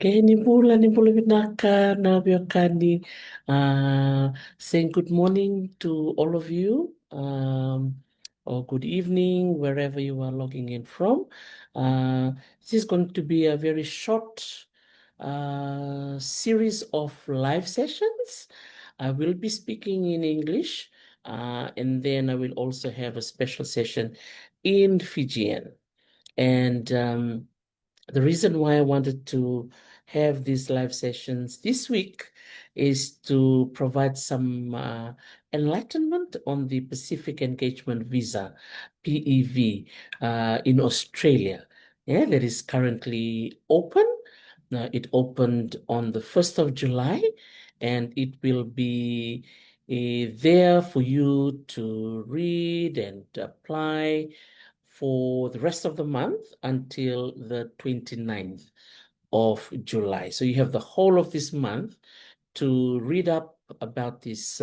Nimbola Vinaka, Nabiokani, saying good morning to all of you, or good evening, wherever you are logging in from. This is going to be a very short series of live sessions. I will be speaking in English, and then I will also have a special session in Fijian. And the reason why I wanted to have these live sessions this week is to provide some enlightenment on the Pacific Engagement Visa, PEV, in Australia. Yeah, that is currently open. It opened on the 1st of July, and it will be there for you to read and apply for the rest of the month until the 29th of July. So you have the whole of this month to read up about this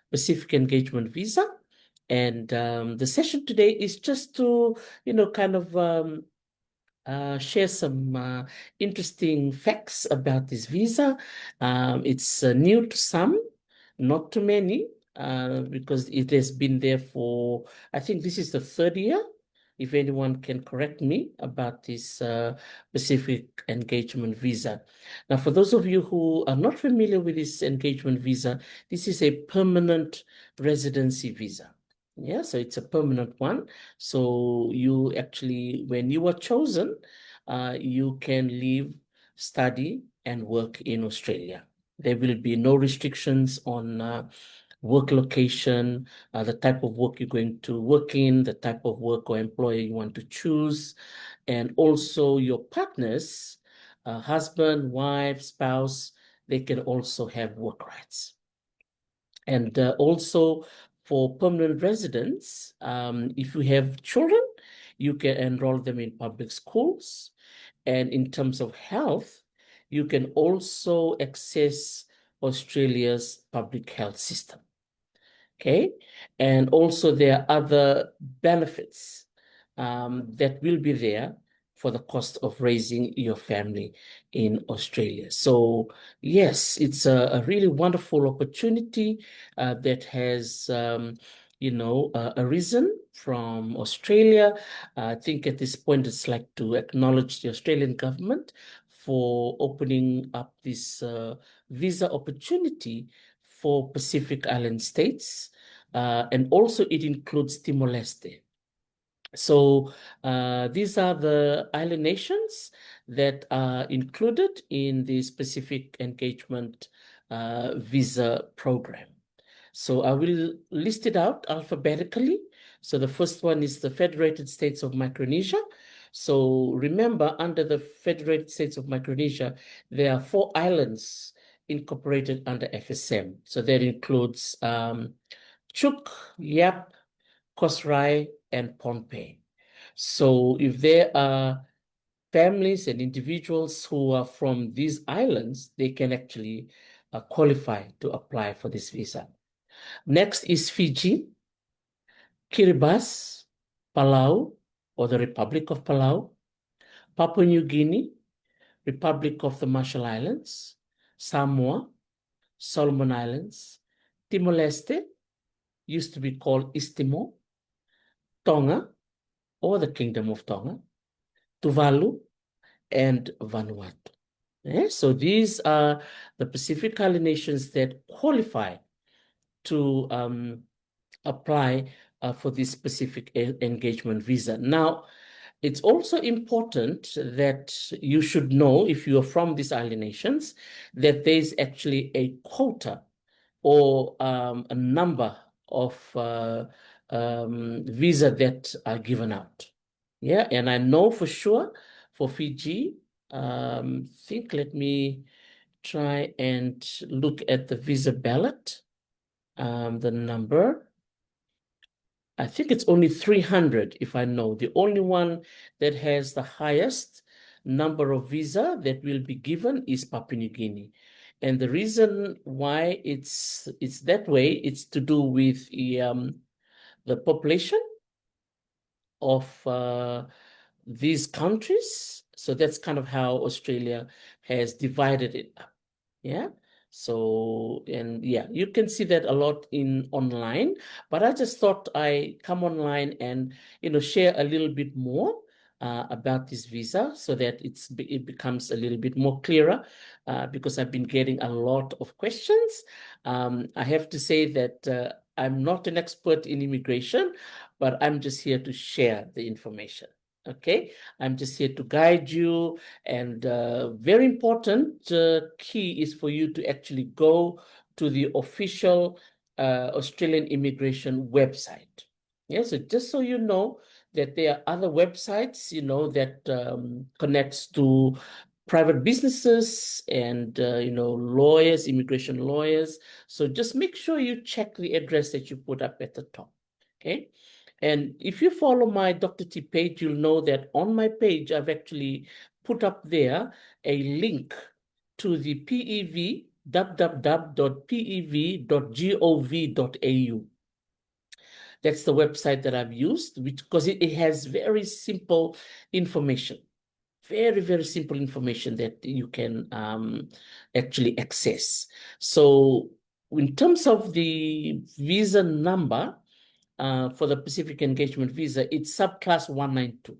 Pacific Engagement Visa. And the session today is just to, kind of share some interesting facts about this visa. It's new to some, not too many, because it has been there for, I think this is the third year, if anyone can correct me about this Pacific Engagement Visa. Now, for those of you who are not familiar with this engagement visa, this is a permanent residency visa. Yeah, so it's a permanent one. So you actually, when you are chosen, you can live, study, and work in Australia. There will be no restrictions on work location, the type of work you're going to work in, the type of work or employer you want to choose, and also your partners, husband, wife, spouse, they can also have work rights. And also for permanent residents, if you have children, you can enroll them in public schools. And in terms of health, you can also access Australia's public health system. Okay. And also there are other benefits that will be there for the cost of raising your family in Australia. So yes, it's a really wonderful opportunity that has, arisen from Australia. I think at this point, it's like to acknowledge the Australian government for opening up this visa opportunity for Pacific Island states, and also it includes Timor-Leste. So these are the island nations that are included in the Pacific Engagement Visa Program. So I will list it out alphabetically. So the first one is the Federated States of Micronesia. So remember, under the Federated States of Micronesia, there are 4 islands incorporated under FSM. So that includes Chuuk, Yap, Kosrae, and Pohnpei. So if there are families and individuals who are from these islands, they can actually qualify to apply for this visa. Next is Fiji, Kiribati, Palau, or the Republic of Palau, Papua New Guinea, Republic of the Marshall Islands, Samoa, Solomon Islands, Timor-Leste, used to be called East Timor, Tonga, or the Kingdom of Tonga, Tuvalu, and Vanuatu. So these are the Pacific Island nations that qualify to apply for this specific engagement visa. Now, it's also important that you should know, if you are from these island nations, that there's actually a quota or a number of visa that are given out. Yeah, and I know for sure for Fiji, let me try and look at the visa ballot, the number. I think it's only 300, if I know. The only one that has the highest number of visa that will be given is Papua New Guinea. And the reason why it's that way, it's to do with the population of these countries. So that's kind of how Australia has divided it up. Yeah. So, and yeah, you can see that a lot in online, but I just thought I come online and, share a little bit more about this visa so that it becomes a little bit more clearer because I've been getting a lot of questions. I have to say that I'm not an expert in immigration, but I'm just here to share the information. Okay, I'm just here to guide you, and very important key is for you to actually go to the official Australian immigration website. Yes, so just so you know that there are other websites, that connects to private businesses and lawyers, immigration lawyers. So just make sure you check the address that you put up at the top. Okay. And if you follow my Dr. T page, you'll know that on my page, I've actually put up there a link to the PEV, www.pev.gov.au. That's the website that I've used, because it has very simple information, very, very simple information that you can actually access. So in terms of the visa number, for the Pacific Engagement Visa, it's subclass 192.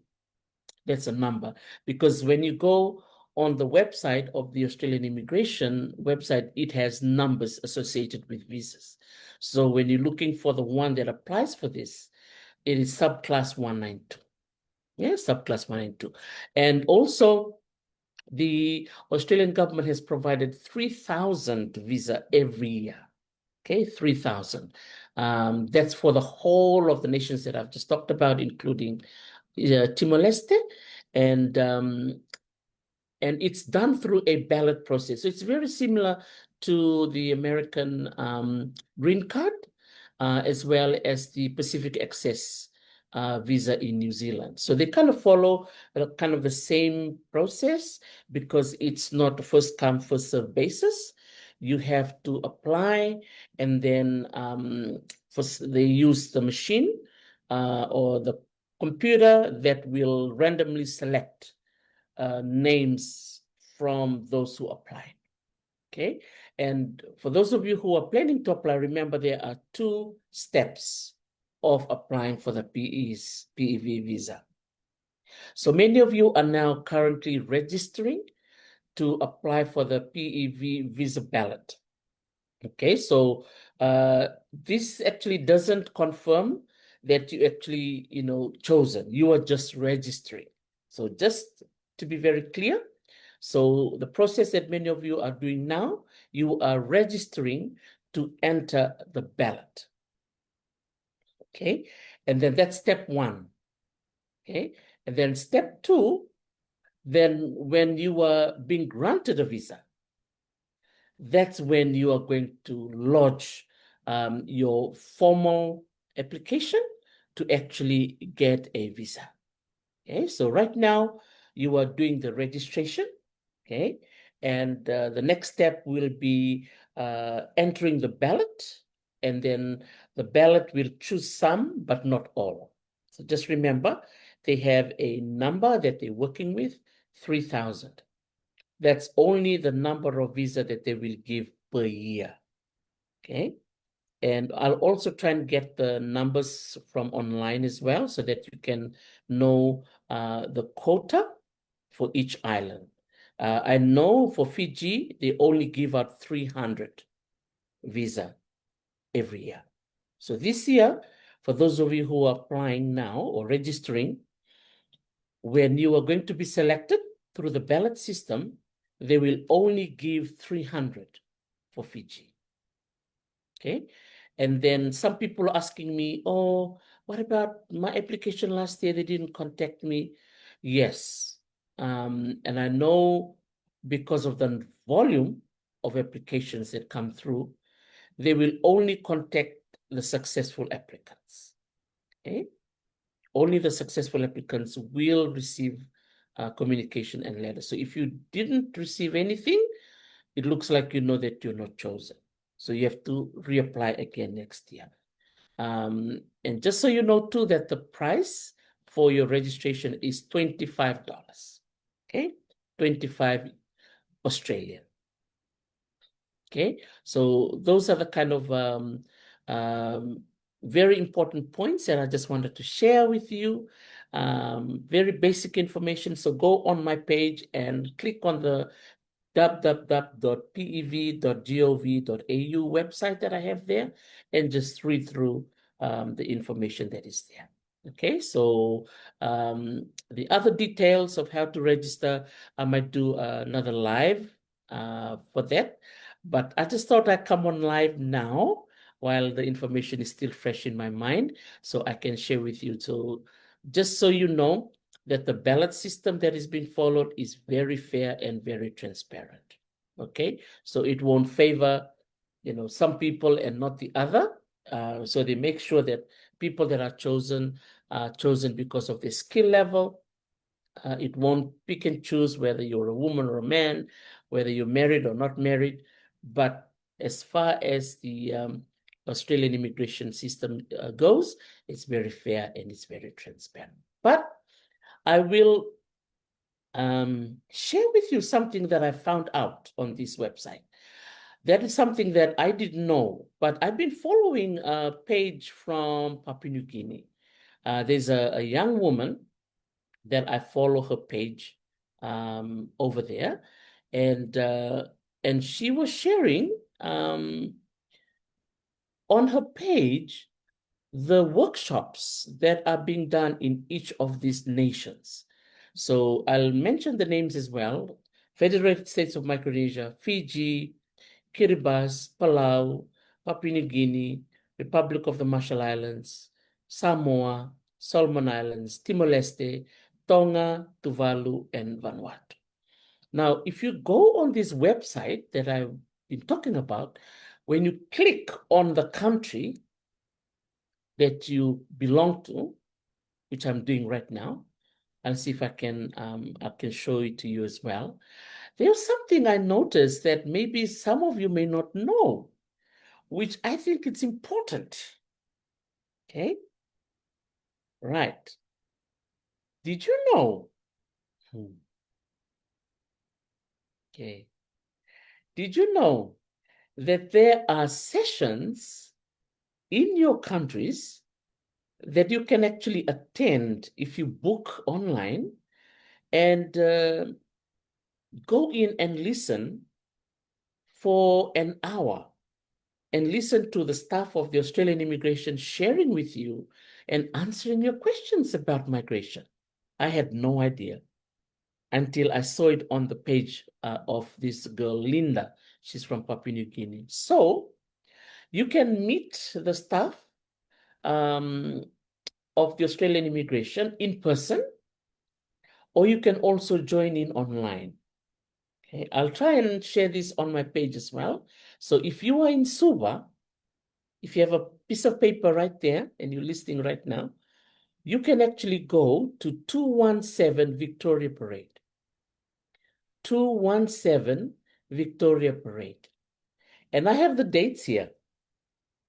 That's a number. Because when you go on the website of the Australian immigration website, it has numbers associated with visas. So when you're looking for the one that applies for this, it is subclass 192. Yeah, subclass 192. And also, the Australian government has provided 3,000 visa every year. Okay, 3,000. That's for the whole of the nations that I've just talked about, including Timor-Leste, and it's done through a ballot process. So it's very similar to the American green card, as well as the Pacific Access visa in New Zealand. So they kind of follow kind of the same process because it's not a first come, first serve basis. You have to apply, and then they use the machine or the computer that will randomly select names from those who apply. Okay. And for those of you who are planning to apply, remember there are 2 steps of applying for the PEV visa. So many of you are now currently registering to apply for the PEV visa ballot. Okay, so this actually doesn't confirm that you actually, chosen. You are just registering. So just to be very clear, so the process that many of you are doing now, you are registering to enter the ballot. Okay, and then that's step 1. Okay, and then step 2, then when you are being granted a visa, that's when you are going to lodge your formal application to actually get a visa. Okay, so right now you are doing the registration. Okay, and the next step will be entering the ballot, and then the ballot will choose some, but not all. So just remember, they have a number that they're working with, 3,000. That's only the number of visa that they will give per year. Okay. And I'll also try and get the numbers from online as well so that you can know the quota for each island. I know for Fiji, they only give out 300 visa every year. So this year, for those of you who are applying now or registering, when you are going to be selected through the ballot system, they will only give 300 for Fiji. Okay. And then some people are asking me, oh, what about my application last year? They didn't contact me. Yes. And I know because of the volume of applications that come through, they will only contact the successful applicants. Okay. Only the successful applicants will receive communication and letters. So if you didn't receive anything, it looks like you know that you're not chosen. So you have to reapply again next year. And just so you know too, that the price for your registration is $25. Okay, 25 Australian. Okay, so those are the kind of very important points that I just wanted to share with you. Very basic information. So go on my page and click on the www.pev.gov.au website that I have there and just read through the information that is there. Okay, so the other details of how to register, I might do another live for that. But I just thought I'd come on live now while the information is still fresh in my mind, so I can share with you. So just so you know that the ballot system that is being followed is very fair and very transparent. Okay, so it won't favor, some people and not the other. So they make sure that people that are chosen because of their skill level. It won't pick and choose whether you're a woman or a man, whether you're married or not married. But as far as the Australian immigration system goes, it's very fair and it's very transparent. But I will share with you something that I found out on this website. That is something that I didn't know, but I've been following a page from Papua New Guinea. There's a young woman that I follow her page over there, and she was sharing on her page the workshops that are being done in each of these nations. So I'll mention the names as well: Federated States of Micronesia, Fiji, Kiribati, Palau, Papua New Guinea, Republic of the Marshall Islands, Samoa, Solomon Islands, Timor-Leste, Tonga, Tuvalu, and Vanuatu. Now, if you go on this website that I've been talking about, when you click on the country that you belong to, which I'm doing right now, I'll see if I can show it to you as well. There's something I noticed that maybe some of you may not know, which I think it's important. Okay? Right. Did you know? Okay. Did you know that there are sessions in your countries that you can actually attend if you book online and go in and listen for an hour and listen to the staff of the Australian Immigration sharing with you and answering your questions about migration? I had no idea until I saw it on the page of this girl, Linda. She's from Papua New Guinea. So you can meet the staff of the Australian Immigration in person, or you can also join in online. Okay, I'll try and share this on my page as well. So if you are in Suva, if you have a piece of paper right there and you're listening right now, you can actually go to 217 Victoria Parade. 217 Victoria Parade. And I have the dates here.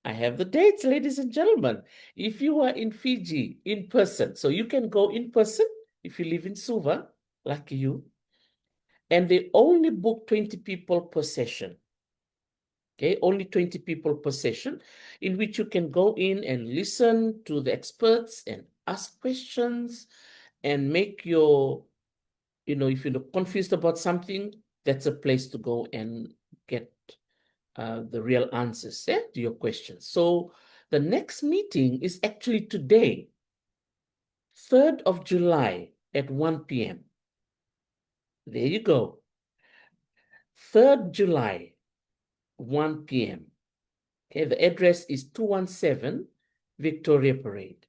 I have the dates, ladies and gentlemen. If you are in Fiji in person, so you can go in person if you live in Suva, like you, and they only book 20 people per session. Okay, only 20 people per session, in which you can go in and listen to the experts and ask questions and make your, if you're confused about something, that's a place to go and get the real answers to your questions. So the next meeting is actually today, 3rd of July at 1 p.m. There you go. 3rd July, 1 p.m. Okay, the address is 217 Victoria Parade.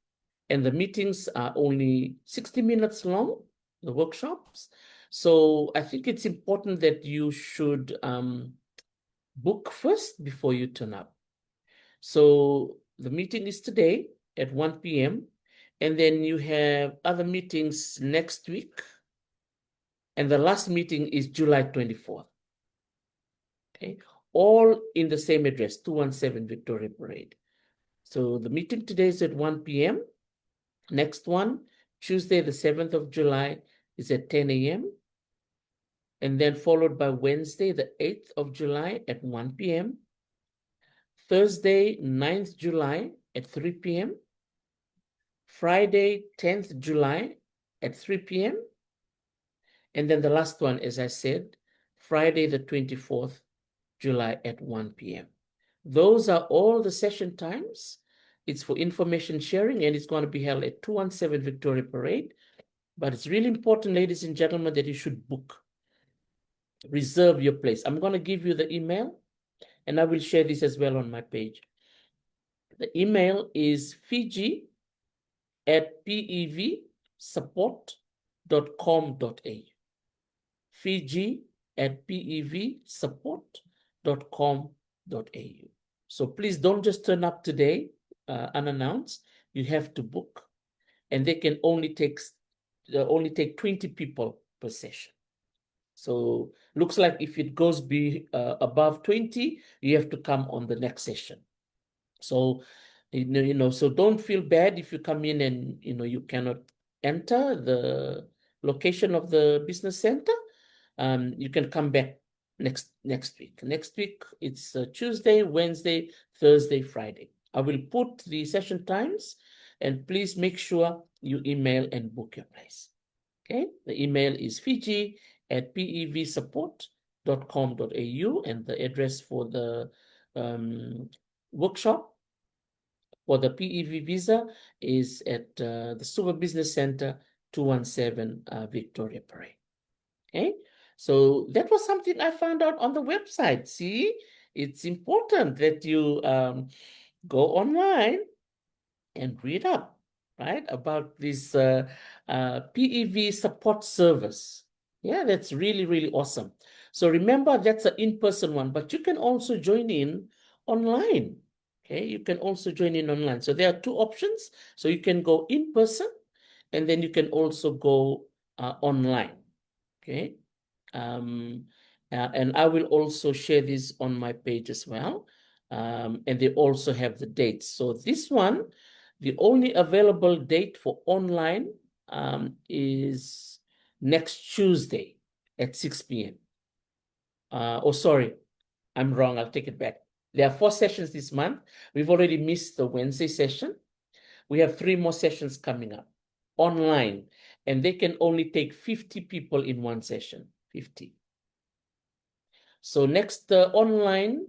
And the meetings are only 60 minutes long, the workshops. So I think it's important that you should book first before you turn up. So the meeting is today at 1 p.m. And then you have other meetings next week. And the last meeting is July 24th. Okay, all in the same address, 217 Victoria Parade. So the meeting today is at 1 p.m. Next one, Tuesday, the 7th of July, is at 10 a.m. and then followed by Wednesday, the 8th of July at 1 p.m., Thursday, 9th July at 3 p.m., Friday, 10th July at 3 p.m., and then the last one, as I said, Friday, the 24th July at 1 p.m. Those are all the session times. It's for information sharing, and it's going to be held at 217 Victoria Parade. But it's really important, ladies and gentlemen, that you should book, reserve your place. I'm going to give you the email, and I will share this as well on my page. The email is fiji@pevsupport.com.au. fiji@pevsupport.com.au. So please don't just turn up today unannounced. You have to book, and they can only take 20 people per session. So looks like if it goes above 20, you have to come on the next session. So so don't feel bad if you come in and you cannot enter the location of the business center. You can come back next week. Next week it's Tuesday, Wednesday, Thursday, Friday. I will put the session times, and please make sure you email and book your place. Okay, the email is fiji@pevsupport.com.au, and the address for the workshop for the PEV visa is at the Suva Business Center, 217 Victoria Parade. Okay, so that was something I found out on the website. See, it's important that you go online and read up, right, about this PEV support service. Yeah, that's really, really awesome. So remember, that's an in-person one, but you can also join in online. Okay, you can also join in online. So there are two options. So you can go in person, and then you can also go online. Okay, and I will also share this on my page as well. And they also have the dates. So this one, the only available date for online is next Tuesday at 6 p.m. Oh, sorry, I'm wrong. I'll take it back. There are 4 sessions this month. We've already missed the Wednesday session. We have 3 more sessions coming up online, and they can only take 50 people in one session, 50. So next online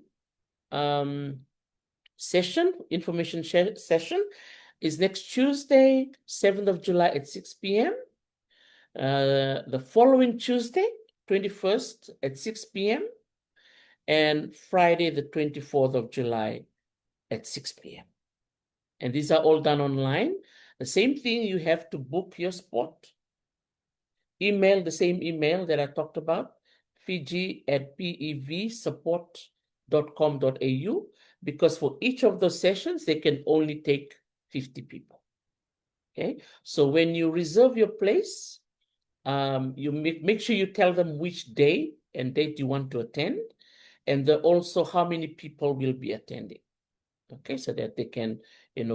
session, information session, is next Tuesday, 7th of July at 6 p.m. The following Tuesday, 21st at 6 p.m. and Friday, the 24th of July at 6 p.m. And these are all done online. The same thing, you have to book your spot. Email the same email that I talked about, fiji@pevsupport.com.au, because for each of those sessions, they can only take 50 people. Okay, so when you reserve your place, you make sure you tell them which day and date you want to attend, and also how many people will be attending. Okay, so that they can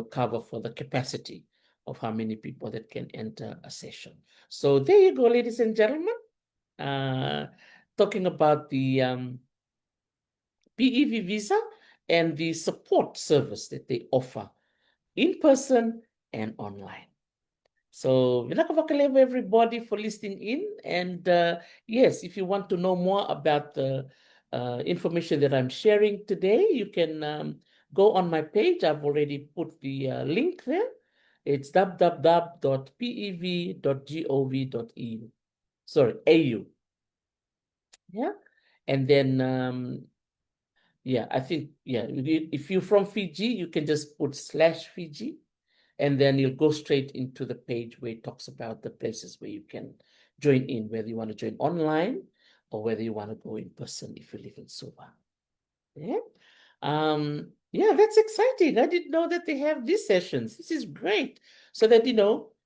cover for the capacity of how many people that can enter a session. So there you go, ladies and gentlemen. Talking about the PEV visa and the support service that they offer in person and online. So, Vinakawakaleva, everybody, for listening in. And yes, if you want to know more about the information that I'm sharing today, you can go on my page. I've already put the link there. It's www.pev.gov.eu. Sorry, AU. Yeah. And then, yeah, I think, yeah, if you're from Fiji, you can just put /Fiji, and then you'll go straight into the page where it talks about the places where you can join in, whether you want to join online or whether you want to go in person if you live in Suva. Yeah. Yeah, that's exciting. I didn't know that they have these sessions. This is great. So that,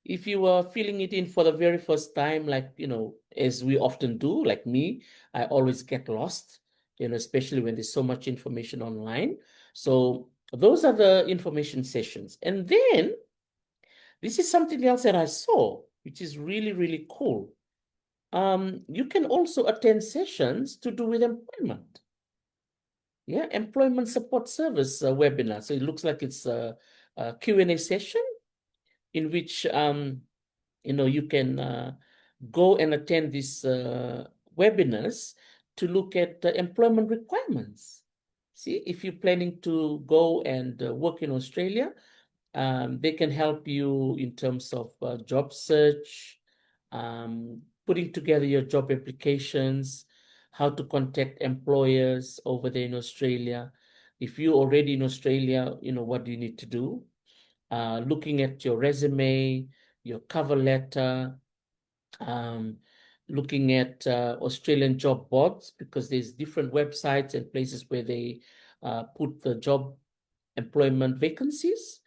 if you are filling it in for the very first time, like, as we often do, like me, I always get lost, especially when there's so much information online. So those are the information sessions. And then this is something else that I saw, which is really, really cool. You can also attend sessions to do with employment. Yeah, employment support service webinar. So it looks like it's a Q&A session in which you can go and attend these webinars to look at employment requirements. See, if you're planning to go and work in Australia, they can help you in terms of job search, putting together your job applications, how to contact employers over there in Australia. If you're already in Australia, what do you need to do? Looking at your resume, your cover letter, um, looking at Australian job boards, because there's different websites and places where they put the job employment vacancies.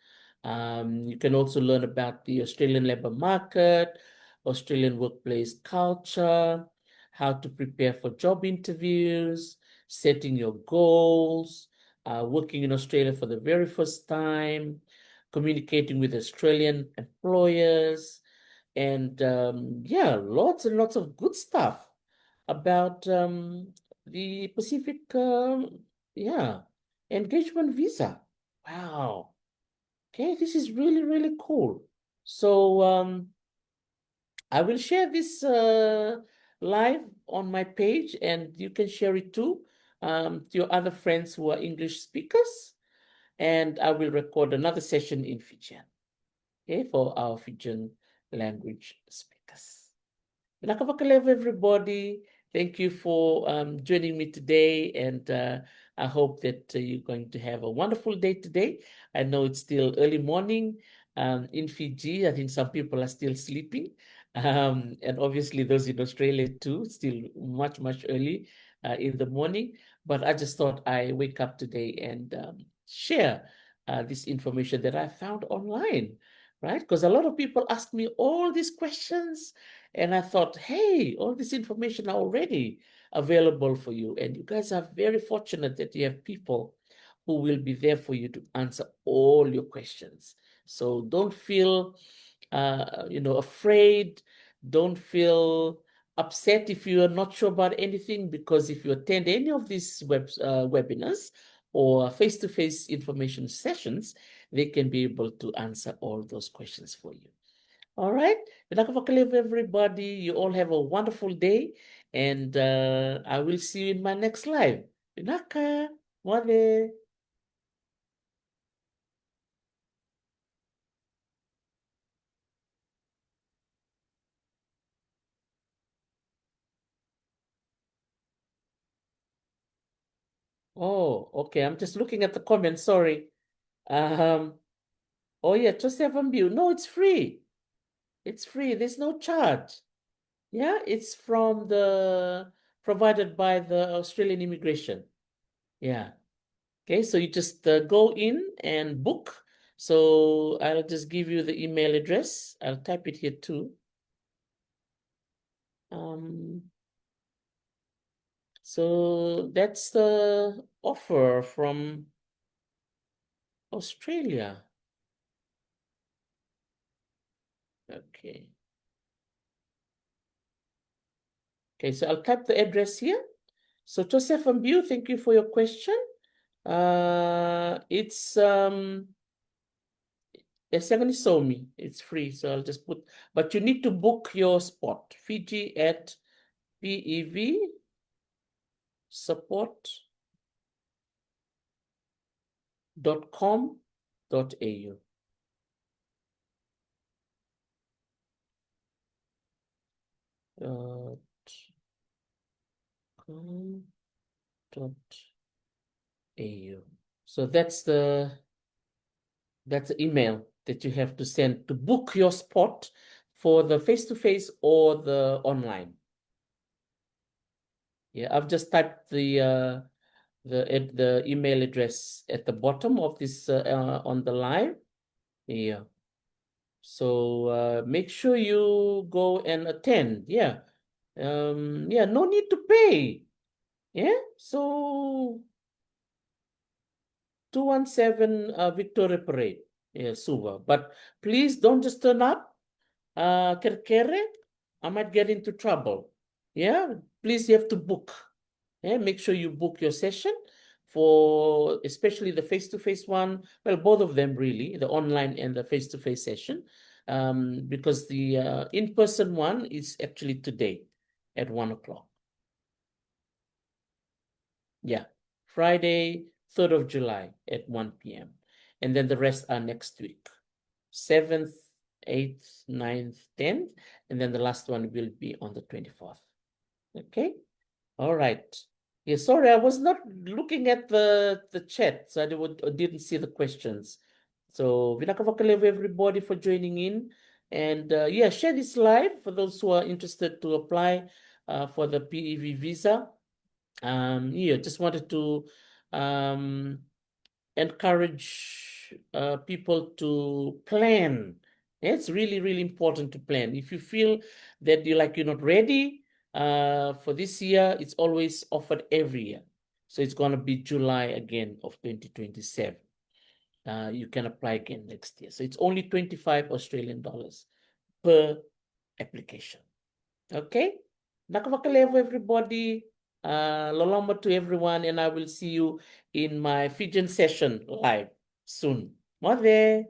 You can also learn about the Australian labor market, Australian workplace culture, how to prepare for job interviews, setting your goals, working in Australia for the very first time, communicating with Australian employers, and yeah, lots and lots of good stuff about the Pacific, yeah, engagement visa. Wow. Okay, this is really, really cool. So I will share this live on my page, and you can share it too to your other friends who are English speakers. And I will record another session in Fijian, okay, for our Fijian language speakers. Nakavakalev, everybody. Thank you for joining me today, and I hope that you're going to have a wonderful day today. I know it's still early morning in Fiji. I think some people are still sleeping, and obviously those in Australia too, still much, much early in the morning. But I just thought I wake up today and share this information that I found online, right? Because a lot of people ask me all these questions, and I thought, hey, all this information are already available for you. And you guys are very fortunate that you have people who will be there for you to answer all your questions. So don't feel, afraid. Don't feel upset if you are not sure about anything, because if you attend any of these webinars or face-to-face information sessions, they can be able to answer all those questions for you. All right. Vinakavakalev, everybody. You all have a wonderful day. And I will see you in my next live. Vinaka, Mwade. Oh, okay. I'm just looking at the comments. Sorry. Um, oh yeah, Joseph Ambu. No, it's free. It's free. There's no charge. Yeah, it's from the provided by the Australian immigration. Yeah. Okay, so you just go in and book. So I'll just give you the email address. I'll type it here too. Um, so that's the offer from Australia. Okay. Okay, so I'll type the address here. So Joseph and Bill, thank you for your question. It's Somi. It's free, so I'll just put, but you need to book your spot. Fiji at PEV support.com.au. .com.au. So that's the email that you have to send to book your spot for the face-to-face or the online. Yeah, I've just typed the email address at the bottom of this on the live. Yeah. So make sure you go and attend. Yeah. Yeah, no need to pay. Yeah. So 217 Victoria Parade. Yeah, Suva. But please don't just turn up. Kerkere, I might get into trouble. Yeah, please, you have to book. Yeah, make sure you book your session for especially the face-to-face one. Well, both of them really, the online and the face-to-face session, because the in-person one is actually today at 1 o'clock. Yeah, Friday, 3rd of July at 1 p.m. And then the rest are next week, 7th, 8th, 9th, 10th, and then the last one will be on the 24th. Okay. All right. Yeah, sorry, I was not looking at the chat, so didn't see the questions. So Vinakavakalevu everybody for joining in. And yeah, share this live for those who are interested to apply for the PEV visa. Yeah, just wanted to um encourage people to plan. It's really, really important to plan. If you feel that you're not ready for this year, it's always offered every year. So it's going to be July again of 2027. You can apply again next year. So it's only 25 Australian dollars per application. Okay? Nakavakalevo, everybody. Lolomba to everyone, and I will see you in my Fijian session live soon. Mother.